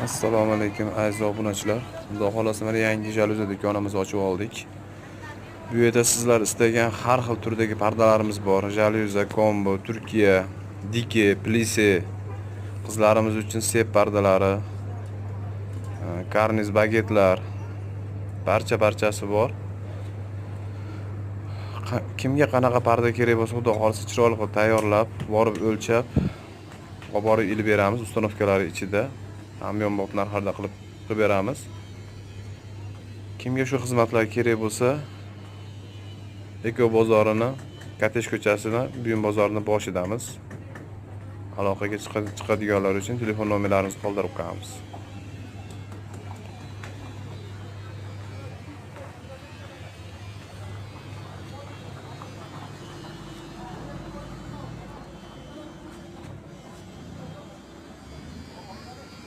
Assalomu alaykum aziz obunachilar. Xudo xolasa mana yangi jaluzi do'konimizni ochib oldik. Bu yerda sizlar istagan har xil turdagi pardalarimiz bor. Jaluzi, kombo, Turkiya, diki, plisi, qizlarimiz uchun sep pardalari, karniz bagetlar, barchasi bor. Kimga qanaqa parda kerak bo'lsa, xudo xolasa chiroyli qilib tayyorlab, borib o'lchab, olib borib ilib beramiz ustanovkalari ichida. Hamyonbop narxlarda qilib beramiz. Kimga shu xizmatlar kerak bo'lsa, Eko bozorini, Katesh ko'chasini, Buyum bozorining boshidamiz. Aloqaga chiqadiganlar uchun telefon nomerlarimizni qoldirib qo'yamiz.